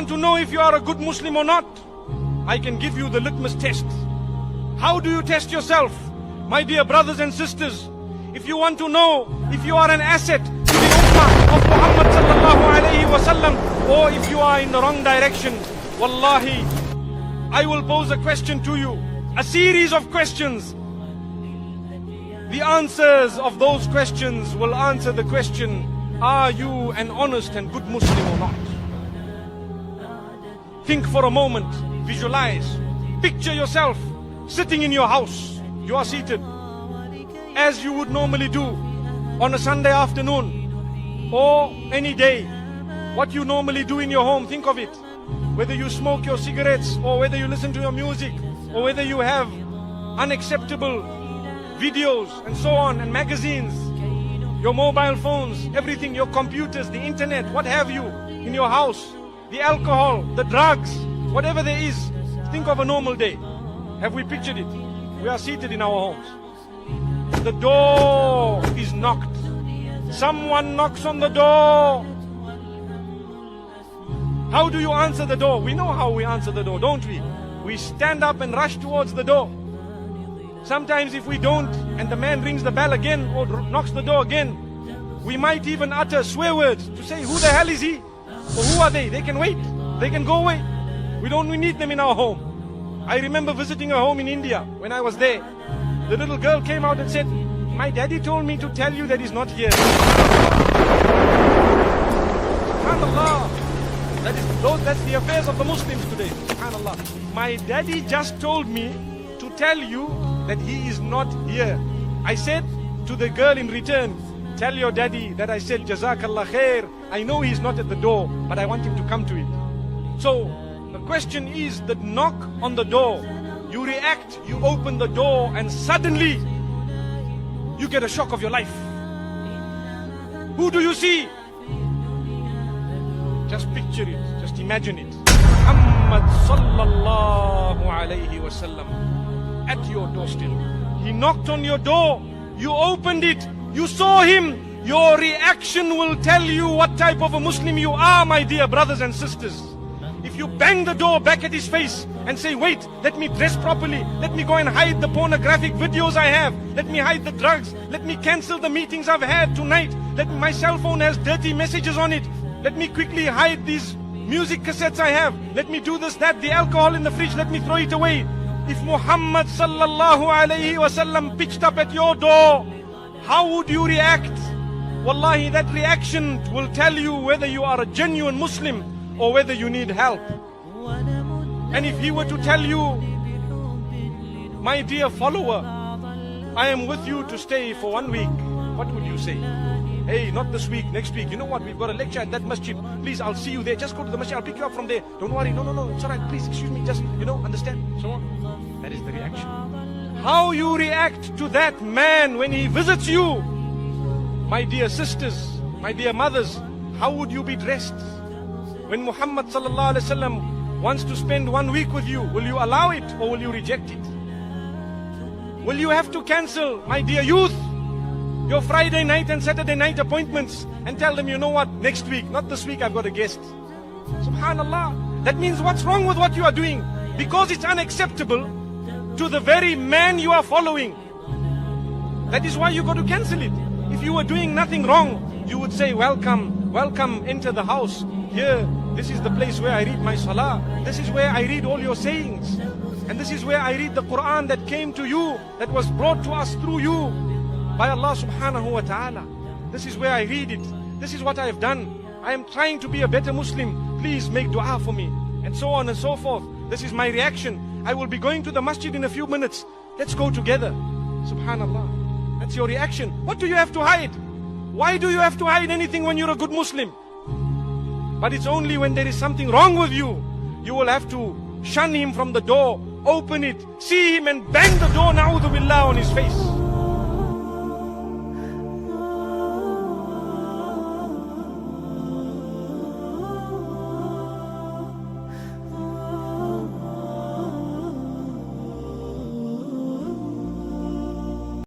want to know if you are a good Muslim or not? I can give you the litmus test. How do you test yourself? My dear brothers and sisters, if you want to know if you are an asset to the Ummah of Muhammad sallallahu alayhi wa sallam, or if you are in the wrong direction, wallahi, I will pose a question to you, a series of questions. The answers of those questions will answer the question, are you an honest and good Muslim or not? Think for a moment, visualize, picture yourself sitting in your house. You are seated as you would normally do on a Sunday afternoon or any day. What you normally do in your home, think of it. Whether you smoke your cigarettes or whether you listen to your music or whether you have unacceptable videos and so on and magazines, your mobile phones, everything, your computers, the internet, what have you in your house, the alcohol, the drugs, whatever there is. Think of a normal day. Have we pictured it? We are seated in our homes. The door is knocked. Someone knocks on the door. How do you answer the door? We know how we answer the door, don't we? We stand up and rush towards the door. Sometimes if we don't, and the man rings the bell again or knocks the door again, we might even utter swear words to say, who the hell is he? Or who are they? They can wait. They can go away. We don't need them in our home. I remember visiting a home in India when I was there. The little girl came out and said, my daddy told me to tell you that he's not here. SubhanAllah. That's the affairs of the Muslims today. SubhanAllah. My daddy just told me to tell you that he is not here. I said to the girl in return, tell your daddy that I said Jazakallah khair. I know he's not at the door, but I want him to come to it. So the question is that knock on the door. You react, you open the door, and suddenly you get a shock of your life. Who do you see? Just picture it, just imagine it. Muhammad sallallahu alayhi wa sallam at your doorstep. He knocked on your door, you opened it, you saw him. Your reaction will tell you what type of a Muslim you are, my dear brothers and sisters. If you bang the door back at his face and say, wait, let me dress properly, let me go and hide the pornographic videos I have, let me hide the drugs, let me cancel the meetings I've had tonight, my cell phone has dirty messages on it, let me quickly hide these music cassettes I have, let me do this, that, the alcohol in the fridge, let me throw it away. If Muhammad sallallahu alayhi wasallam pitched up at your door, how would you react? Wallahi, that reaction will tell you whether you are a genuine Muslim or whether you need help. And if he were to tell you, my dear follower, I am with you to stay for 1 week, what would you say? Hey, not this week, next week. You know what? We've got a lecture at that masjid. Please, I'll see you there. Just go to the masjid. I'll pick you up from there. Don't worry. No. It's all right. Please, excuse me. Just, understand. So on. That is the reaction. How you react to that man when he visits you, my dear sisters, my dear mothers, how would you be dressed? When Muhammad sallallahu alaihi wasallam wants to spend 1 week with you, will you allow it or will you reject it? Will you have to cancel, my dear youth, your Friday night and Saturday night appointments and tell them, you know what, next week, not this week, I've got a guest. SubhanAllah. That means what's wrong with what you are doing? Because it's unacceptable to the very man you are following. That is why you got to cancel it. If you were doing nothing wrong, you would say, welcome, enter the house. Here, this is the place where I read my salah. This is where I read all your sayings. And this is where I read the Quran that came to you, that was brought to us through you by Allah subhanahu wa ta'ala. This is where I read it. This is what I have done. I am trying to be a better Muslim. Please make dua for me. And so on and so forth. This is my reaction. I will be going to the masjid in a few minutes. Let's go together. Subhanallah. That's your reaction. What do you have to hide? Why do you have to hide anything when you're a good Muslim? But it's only when there is something wrong with you, you will have to shun him from the door, open it, see him and bang the door, na'udhu billah, on his face.